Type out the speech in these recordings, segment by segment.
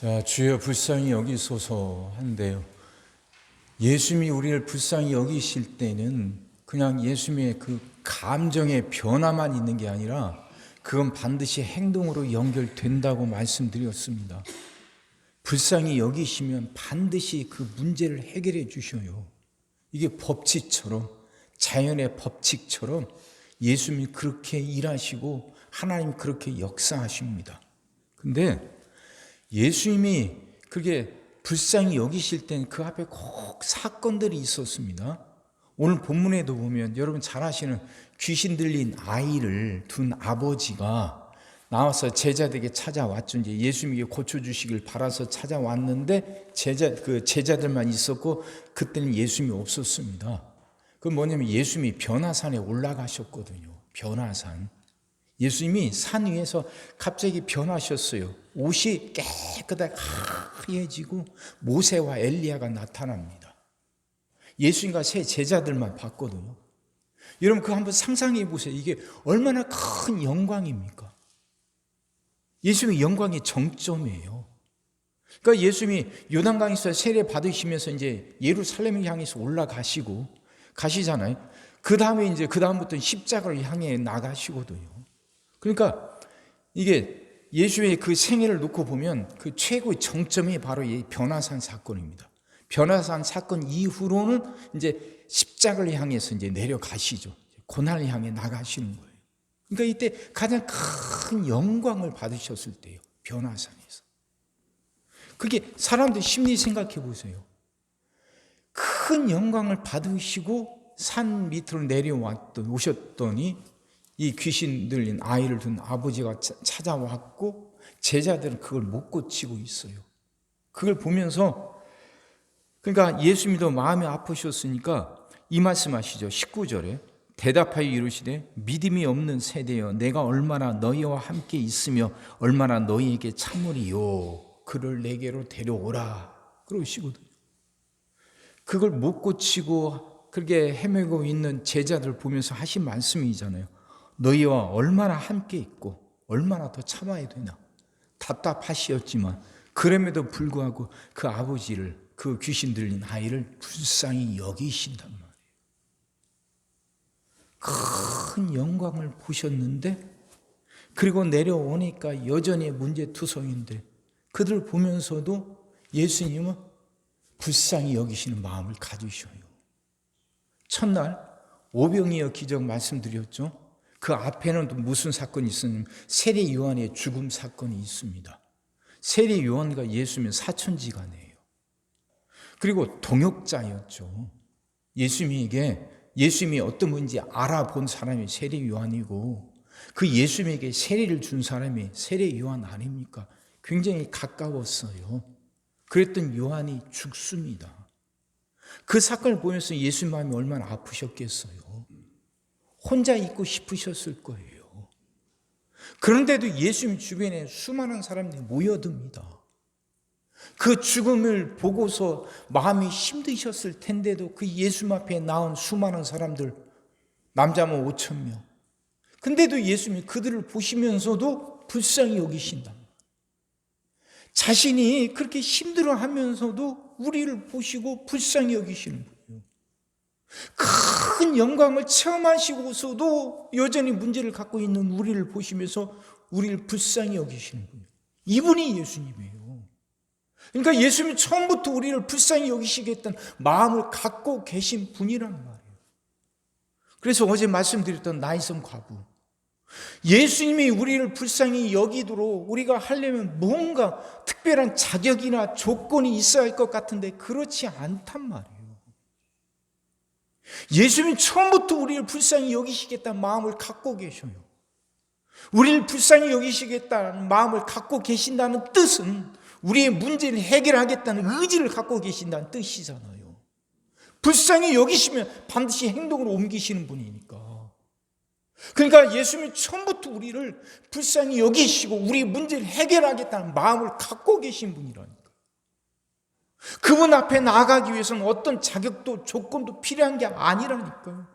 자, 주여 불쌍히 여기소서 한데요. 예수님이 우리를 불쌍히 여기실 때는 그냥 예수님의 그 감정의 변화만 있는 게 아니라 그건 반드시 행동으로 연결된다고 말씀드렸습니다. 불쌍히 여기시면 반드시 그 문제를 해결해 주셔요. 이게 법칙처럼, 자연의 법칙처럼 예수님이 그렇게 일하시고 하나님 그렇게 역사하십니다. 근데 예수님이 그렇게 불쌍히 여기실 때는 그 앞에 꼭 사건들이 있었습니다. 오늘 본문에도 보면 여러분 잘 아시는 귀신 들린 아이를 둔 아버지가 나와서 제자들에게 찾아왔죠. 이제 예수님에게 고쳐주시길 바라서 찾아왔는데 제자들만 있었고 그때는 예수님이 없었습니다. 그 뭐냐면 예수님이 변화산에 올라가셨거든요. 변화산. 예수님이 산 위에서 갑자기 변하셨어요. 옷이 깨끗하게 하얘지고 모세와 엘리야가 나타납니다. 예수님과 세 제자들만 봤거든요. 여러분 그거 한번 상상해 보세요. 이게 얼마나 큰 영광입니까? 예수님의 영광의 정점이에요. 그러니까 예수님이 요단강에서 세례 받으시면서 이제 예루살렘을 향해서 올라가시고 가시잖아요. 그 다음부터는 십자가를 향해 나가시거든요. 그러니까 이게 예수의 그 생애를 놓고 보면 그 최고의 정점이 바로 이 변화산 사건입니다. 변화산 사건 이후로는 이제 십자가를 향해서 이제 내려가시죠. 고난을 향해 나가시는 거예요. 그러니까 이때 가장 큰 영광을 받으셨을 때요. 변화산에서. 그게 사람들 심리 생각해 보세요. 큰 영광을 받으시고 산 밑으로 오셨더니 이 귀신 들린 아이를 둔 아버지가 찾아왔고 제자들은 그걸 못 고치고 있어요. 그걸 보면서 그러니까 예수님도 마음이 아프셨으니까 이 말씀하시죠. 19절에 대답하여 이르시되 믿음이 없는 세대여 내가 얼마나 너희와 함께 있으며 얼마나 너희에게 참으리요 그를 내게로 데려오라 그러시거든요. 그걸 못 고치고 그렇게 헤매고 있는 제자들 보면서 하신 말씀이잖아요. 너희와 얼마나 함께 있고 얼마나 더 참아야 되나 답답하시었지만 그럼에도 불구하고 그 아버지를 그 귀신 들린 아이를 불쌍히 여기신단 말이에요. 큰 영광을 보셨는데 그리고 내려오니까 여전히 문제투성인데 그들 보면서도 예수님은 불쌍히 여기시는 마음을 가지셔요. 첫날 오병이어 기적 말씀드렸죠. 그 앞에는 또 무슨 사건이 있었냐면 세례 요한의 죽음 사건이 있습니다. 세례 요한과 예수님은 사촌지간이에요. 그리고 동역자였죠. 예수님이 어떤 분인지 알아본 사람이 세례 요한이고 그 예수님에게 세례를 준 사람이 세례 요한 아닙니까? 굉장히 가까웠어요. 그랬던 요한이 죽습니다. 그 사건을 보면서 예수님 마음이 얼마나 아프셨겠어요. 혼자 있고 싶으셨을 거예요. 그런데도 예수님 주변에 수많은 사람들이 모여듭니다. 그 죽음을 보고서 마음이 힘드셨을 텐데도 그 예수님 앞에 나온 수많은 사람들, 남자면 5,000명. 근데도 예수님이 그들을 보시면서도 불쌍히 여기신다. 자신이 그렇게 힘들어하면서도 우리를 보시고 불쌍히 여기시는 거예요. 큰 영광을 체험하시고서도 여전히 문제를 갖고 있는 우리를 보시면서 우리를 불쌍히 여기시는 거예요. 이분이 예수님이에요. 그러니까 예수님이 처음부터 우리를 불쌍히 여기시겠다는 마음을 갖고 계신 분이란 말이에요. 그래서 어제 말씀드렸던 나이섬 과부, 예수님이 우리를 불쌍히 여기도록 우리가 하려면 뭔가 특별한 자격이나 조건이 있어야 할 것 같은데 그렇지 않단 말이에요. 예수님이 처음부터 우리를 불쌍히 여기시겠다는 마음을 갖고 계셔요. 우리를 불쌍히 여기시겠다는 마음을 갖고 계신다는 뜻은 우리의 문제를 해결하겠다는 의지를 갖고 계신다는 뜻이잖아요. 불쌍히 여기시면 반드시 행동으로 옮기시는 분이니까. 그러니까 예수님이 처음부터 우리를 불쌍히 여기시고 우리의 문제를 해결하겠다는 마음을 갖고 계신 분이라니까. 그분 앞에 나아가기 위해서는 어떤 자격도 조건도 필요한 게 아니라니까요.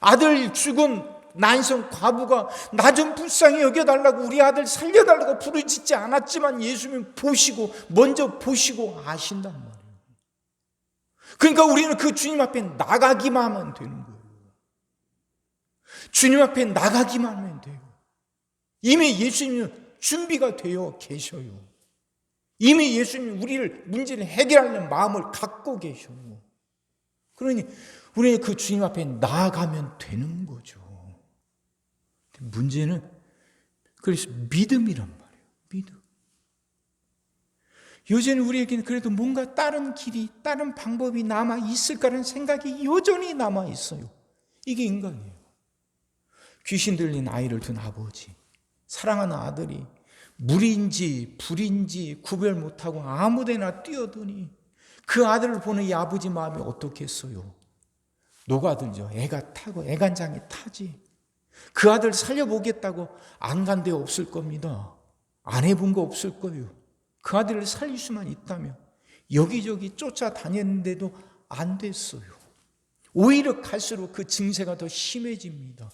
아들 죽은 난성 과부가 나 좀 불쌍히 여겨달라고 우리 아들 살려달라고 부르짖지 않았지만 예수님 먼저 보시고 아신단 말이에요. 그러니까 우리는 그 주님 앞에 나가기만 하면 되는 거예요. 주님 앞에 나가기만 하면 돼요. 이미 예수님은 준비가 되어 계셔요. 이미 예수님은 우리를 문제를 해결하는 마음을 갖고 계셔요. 그러니 우리는 그 주님 앞에 나아가면 되는 거죠. 문제는 그래서 믿음이란 말이에요. 믿음. 여전히 우리에게는 그래도 뭔가 다른 길이, 다른 방법이 남아 있을까라는 생각이 여전히 남아 있어요. 이게 인간이에요. 귀신 들린 아이를 둔 아버지, 사랑하는 아들이 물인지 불인지 구별 못하고 아무데나 뛰어드니 그 아들을 보는 이 아버지 마음이 어떻겠어요? 녹아들죠. 애가 타고 애간장이 타지. 그 아들 살려보겠다고 안 간 데 없을 겁니다. 안 해본 거 없을 거예요. 그 아들을 살릴 수만 있다면 여기저기 쫓아다녔는데도 안 됐어요. 오히려 갈수록 그 증세가 더 심해집니다.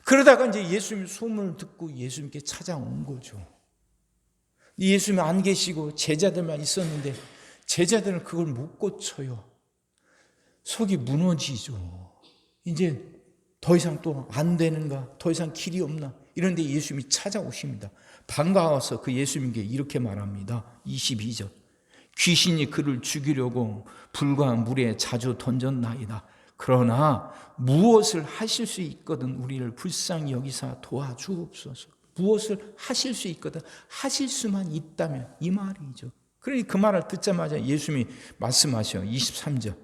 그러다가 이제 예수님 소문을 듣고 예수님께 찾아온 거죠. 예수님 안 계시고 제자들만 있었는데 제자들은 그걸 못 고쳐요. 속이 무너지죠. 이제 더 이상 또 안 되는가? 더 이상 길이 없나? 이런데 예수님이 찾아오십니다. 반가워서 그 예수님께 이렇게 말합니다. 22절. 귀신이 그를 죽이려고 불과 물에 자주 던졌나이다. 그러나 무엇을 하실 수 있거든 우리를 불쌍히 여기사 도와주옵소서. 무엇을 하실 수 있거든 하실 수만 있다면 이 말이죠. 그러니 그 말을 듣자마자 예수님이 말씀하셔. 23절.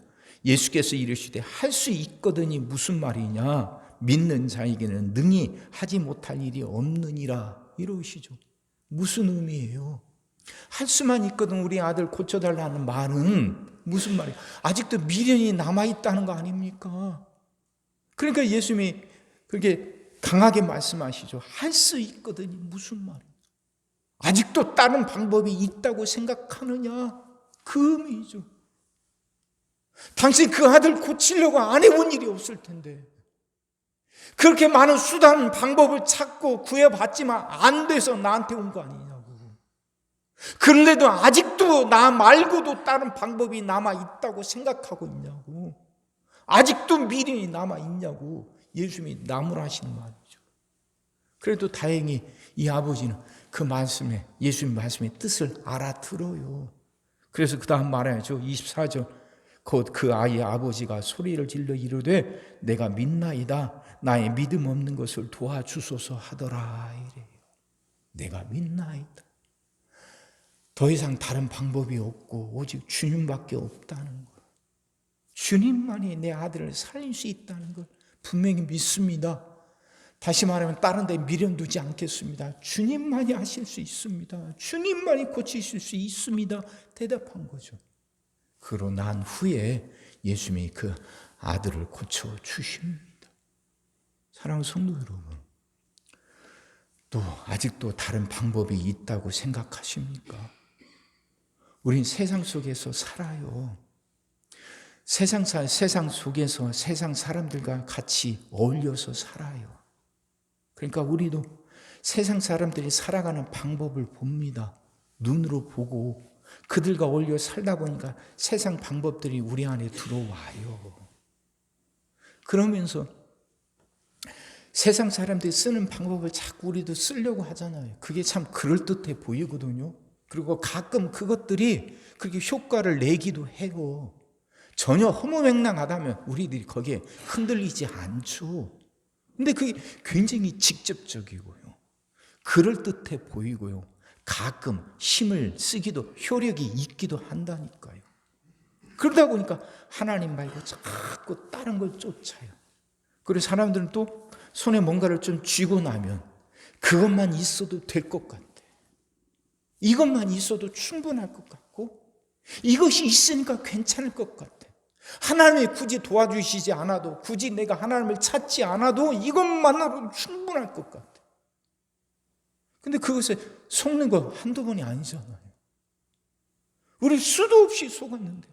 예수께서 이르시되 할 수 있거든이 무슨 말이냐? 믿는 자에게는 능히 하지 못할 일이 없느니라 이러시죠. 무슨 의미예요? 할 수만 있거든 우리 아들 고쳐달라는 말은 무슨 말이에요? 아직도 미련이 남아있다는 거 아닙니까? 그러니까 예수님이 그렇게 강하게 말씀하시죠. 할 수 있거든이 무슨 말이에요? 아직도 다른 방법이 있다고 생각하느냐? 그 의미죠. 당신 그 아들 고치려고 안 해본 일이 없을 텐데 그렇게 많은 수단 방법을 찾고 구해봤지만 안 돼서 나한테 온 거 아니냐고. 그런데도 아직도 나 말고도 다른 방법이 남아있다고 생각하고 있냐고. 아직도 미련이 남아있냐고 예수님이 나무라시는 말이죠. 그래도 다행히 이 아버지는 그 말씀에 예수님 말씀의 뜻을 알아들어요. 그래서 그 다음 말해야죠. 24절. 곧 그 아이의 아버지가 소리를 질러 이르되 내가 믿나이다. 나의 믿음 없는 것을 도와주소서 하더라 이래요. 내가 믿나이다. 더 이상 다른 방법이 없고 오직 주님밖에 없다는 것. 주님만이 내 아들을 살릴 수 있다는 걸 분명히 믿습니다. 다시 말하면 다른 데 미련 두지 않겠습니다. 주님만이 하실 수 있습니다. 주님만이 고치실 수 있습니다. 대답한 거죠. 그러고 난 후에 예수님이 그 아들을 고쳐주십니다. 사랑하는 성도 여러분, 또 아직도 다른 방법이 있다고 생각하십니까? 우린 세상 속에서 살아요. 세상 속에서 세상 사람들과 같이 어울려서 살아요. 그러니까 우리도 세상 사람들이 살아가는 방법을 봅니다. 눈으로 보고 그들과 어울려 살다 보니까 세상 방법들이 우리 안에 들어와요. 그러면서 세상 사람들이 쓰는 방법을 자꾸 우리도 쓰려고 하잖아요. 그게 참 그럴듯해 보이거든요. 그리고 가끔 그것들이 그렇게 효과를 내기도 해요. 전혀 허무맹랑하다면 우리들이 거기에 흔들리지 않죠. 근데 그게 굉장히 직접적이고요. 그럴듯해 보이고요. 가끔 힘을 쓰기도 효력이 있기도 한다니까요. 그러다 보니까 하나님 말고 자꾸 다른 걸 쫓아요. 그리고 사람들은 또 손에 뭔가를 좀 쥐고 나면 그것만 있어도 될 것 같아. 이것만 있어도 충분할 것 같고 이것이 있으니까 괜찮을 것 같아. 하나님이 굳이 도와주시지 않아도 굳이 내가 하나님을 찾지 않아도 이것만으로도 충분할 것 같아. 근데 그것에 속는 거 한두 번이 아니잖아요. 우리 수도 없이 속았는데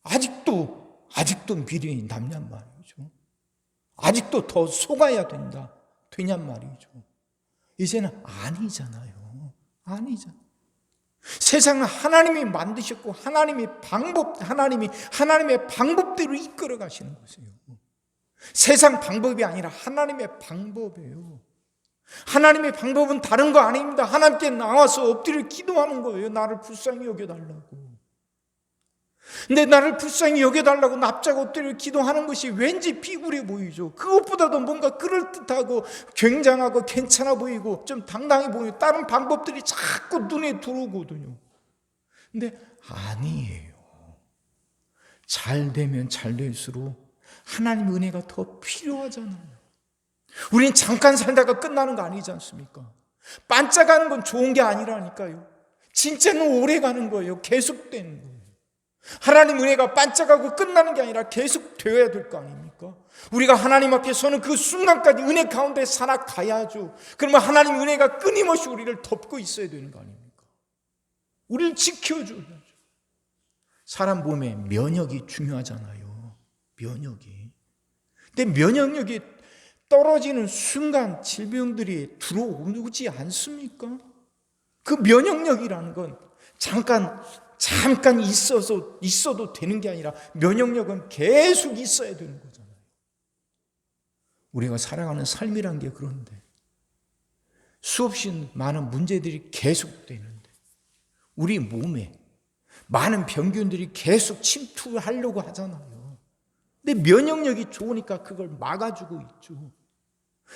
아직도 미련이 남냔 말이죠. 아직도 더 속아야 되냔 말이죠. 이제는 아니잖아요. 세상은 하나님이 만드셨고 하나님의 방법대로 이끌어 가시는 것이에요. 세상 방법이 아니라 하나님의 방법이에요. 하나님의 방법은 다른 거 아닙니다. 하나님께 나와서 엎드려 기도하는 거예요. 나를 불쌍히 여겨달라고. 근데 나를 불쌍히 여겨달라고 납작 엎드려 기도하는 것이 왠지 비굴해 보이죠. 그것보다도 뭔가 그럴듯하고 굉장하고 괜찮아 보이고 좀 당당해 보이고 다른 방법들이 자꾸 눈에 들어오거든요. 근데 아니에요. 잘 되면 잘 될수록 하나님의 은혜가 더 필요하잖아요. 우리는 잠깐 살다가 끝나는 거 아니지 않습니까? 반짝하는 건 좋은 게 아니라니까요. 진짜는 오래 가는 거예요. 계속되는 거예요. 하나님 은혜가 반짝하고 끝나는 게 아니라 계속 되어야 될 거 아닙니까? 우리가 하나님 앞에 서는 그 순간까지 은혜 가운데 살아가야죠. 그러면 하나님 은혜가 끊임없이 우리를 덮고 있어야 되는 거 아닙니까? 우리를 지켜줘야죠. 사람 몸에 면역이 중요하잖아요. 면역이. 근데 면역력이 떨어지는 순간 질병들이 들어오지 않습니까? 그 면역력이라는 건 잠깐 있어도 되는 게 아니라 면역력은 계속 있어야 되는 거잖아요. 우리가 살아가는 삶이란 게 그런데 수없이 많은 문제들이 계속되는데 우리 몸에 많은 병균들이 계속 침투하려고 하잖아요. 근데 면역력이 좋으니까 그걸 막아주고 있죠.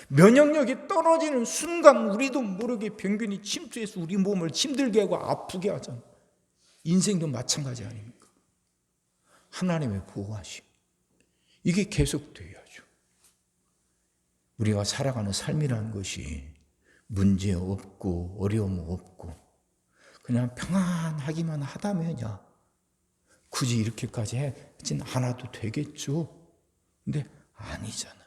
면역력이 떨어지는 순간 우리도 모르게 병균이 침투해서 우리 몸을 힘들게 하고 아프게 하잖아요. 인생도 마찬가지 아닙니까? 하나님의 보호하심. 이게 계속돼야죠. 우리가 살아가는 삶이라는 것이 문제 없고 어려움 없고 그냥 평안하기만 하다면야 굳이 이렇게까지 하진 않아도 되겠죠. 근데 아니잖아요.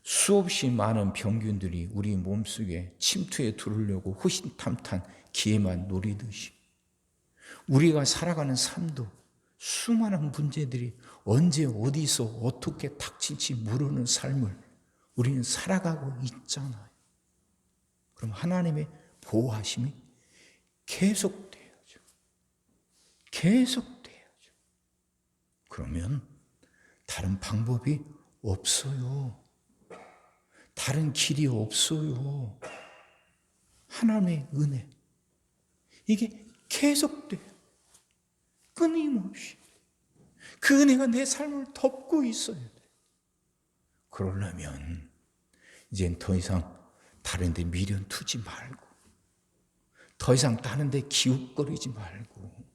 수없이 많은 병균들이 우리 몸속에 침투해 들어오려고 호신탐탐 기회만 노리듯이 우리가 살아가는 삶도 수많은 문제들이 언제 어디서 어떻게 닥칠지 모르는 삶을 우리는 살아가고 있잖아요. 그럼 하나님의 보호하심이 계속돼야죠. 그러면 다른 방법이 없어요. 다른 길이 없어요. 하나님의 은혜. 이게 계속돼요. 끊임없이. 그 은혜가 내 삶을 덮고 있어야 돼요. 그러려면 이젠 더 이상 다른 데 미련 두지 말고 더 이상 다른 데 기웃거리지 말고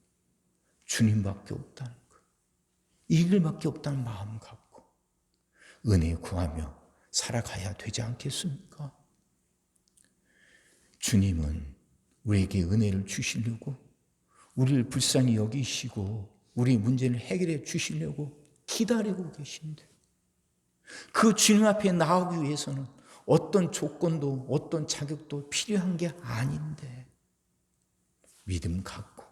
주님밖에 없다는 것. 이 길밖에 없다는 마음 갖고 은혜 구하며 살아가야 되지 않겠습니까? 주님은 우리에게 은혜를 주시려고 우리를 불쌍히 여기시고 우리 문제를 해결해 주시려고 기다리고 계신데 그 주님 앞에 나오기 위해서는 어떤 조건도 어떤 자격도 필요한 게 아닌데 믿음 갖고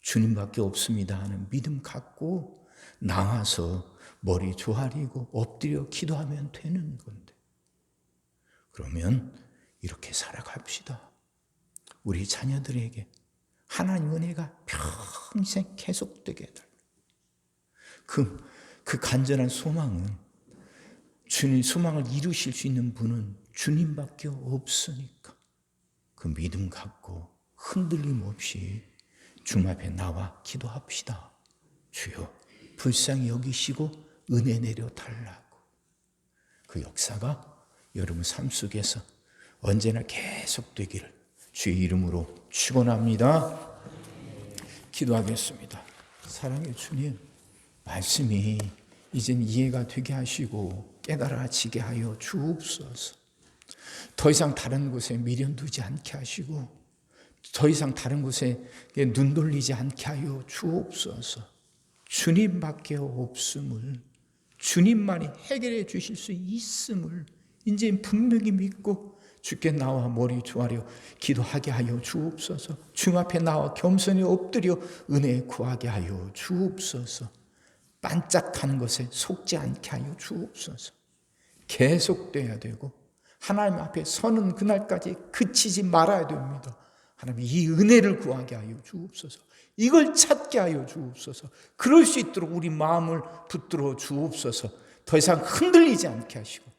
주님밖에 없습니다 하는 믿음 갖고 나와서 머리 조아리고 엎드려 기도하면 되는 건데 그러면 이렇게 살아갑시다. 우리 자녀들에게 하나님 은혜가 평생 계속되게 해달라. 그 간절한 소망은 주님 소망을 이루실 수 있는 분은 주님밖에 없으니까 그 믿음 갖고 흔들림 없이 주님 앞에 나와 기도합시다. 주여 불쌍히 여기시고 은혜 내려 달라고. 그 역사가 여러분 삶 속에서 언제나 계속되기를 주의 이름으로 축원합니다. 기도하겠습니다. 사랑의 주님, 말씀이 이젠 이해가 되게 하시고 깨달아지게 하여 주옵소서. 더 이상 다른 곳에 미련 두지 않게 하시고 더 이상 다른 곳에 눈 돌리지 않게 하여 주옵소서. 주님밖에 없음을, 주님만이 해결해 주실 수 있음을 이제 분명히 믿고 주께 나와 머리 조아려 기도하게 하여 주옵소서. 주 앞에 나와 겸손히 엎드려 은혜 구하게 하여 주옵소서. 반짝하는 것에 속지 않게 하여 주옵소서. 계속돼야 되고 하나님 앞에 서는 그날까지 그치지 말아야 됩니다. 하나님 이 은혜를 구하게 하여 주옵소서. 이걸 찾게 하여 주옵소서. 그럴 수 있도록 우리 마음을 붙들어 주옵소서. 더 이상 흔들리지 않게 하시고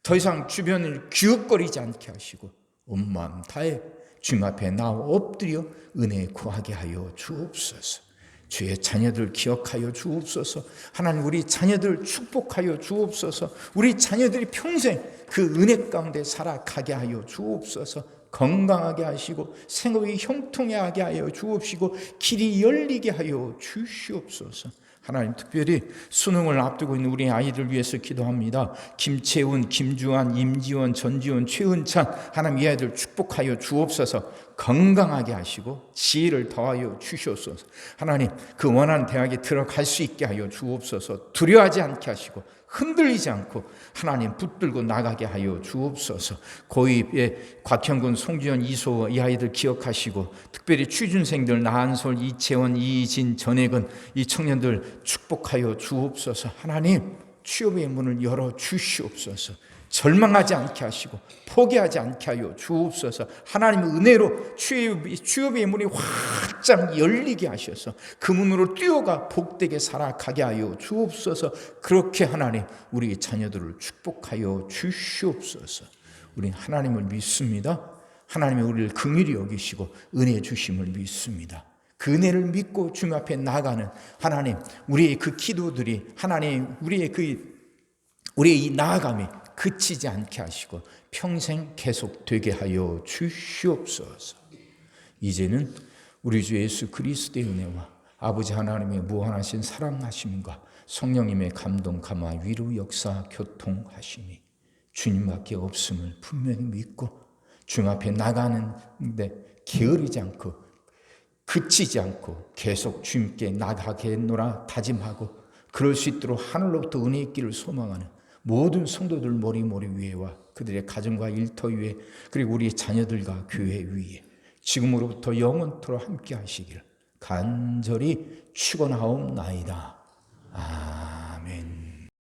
더 이상 주변을 기웃거리지 않게 하시고 온 마음 다해 주님 앞에 나와 엎드려 은혜 구하게 하여 주옵소서. 주의 자녀들 기억하여 주옵소서. 하나님 우리 자녀들 축복하여 주옵소서. 우리 자녀들이 평생 그 은혜 가운데 살아가게 하여 주옵소서. 건강하게 하시고 생업이 형통하게 하여 주옵시고 길이 열리게 하여 주시옵소서. 하나님 특별히 수능을 앞두고 있는 우리 아이들 위해서 기도합니다. 김채훈, 김주환, 임지원, 전지원, 최은찬 하나님 이 아이들 축복하여 주옵소서. 건강하게 하시고 지혜를 더하여 주시옵소서. 하나님 그 원하는 대학에 들어갈 수 있게 하여 주옵소서. 두려워하지 않게 하시고 흔들리지 않고 하나님 붙들고 나가게 하여 주옵소서. 고2의 곽현군, 송지현, 이소호 이 아이들 기억하시고 특별히 취준생들 나한솔, 이채원, 이진, 전혜근 이 청년들 축복하여 주옵소서. 하나님 취업의 문을 열어 주시옵소서. 절망하지 않게 하시고 포기하지 않게 하여 주옵소서. 하나님의 은혜로 취업의 문이 활짝 열리게 하셔서 그 문으로 뛰어가 복되게 살아가게 하여 주옵소서. 그렇게 하나님 우리 자녀들을 축복하여 주시옵소서. 우리는 하나님을 믿습니다. 하나님이 우리를 긍휼히 여기시고 은혜 주심을 믿습니다. 그 은혜를 믿고 주님 앞에 나가는 하나님 우리의 그 기도들이 하나님 우리의 이 나아감이 그치지 않게 하시고 평생 계속되게 하여 주시옵소서. 이제는 우리 주 예수 그리스도의 은혜와 아버지 하나님의 무한하신 사랑하심과 성령님의 감동, 감화, 위로, 역사, 교통하심이 주님밖에 없음을 분명히 믿고 주님 앞에 나가는데 게으르지 않고 그치지 않고 계속 주님께 나가겠노라 다짐하고 그럴 수 있도록 하늘로부터 은혜의 길을 소망하는 모든 성도들 머리 위에와 그들의 가정과 일터 위에 그리고 우리 자녀들과 교회 위에 지금으로부터 영원토록 함께 하시기를 간절히 축원하옵나이다. 아멘.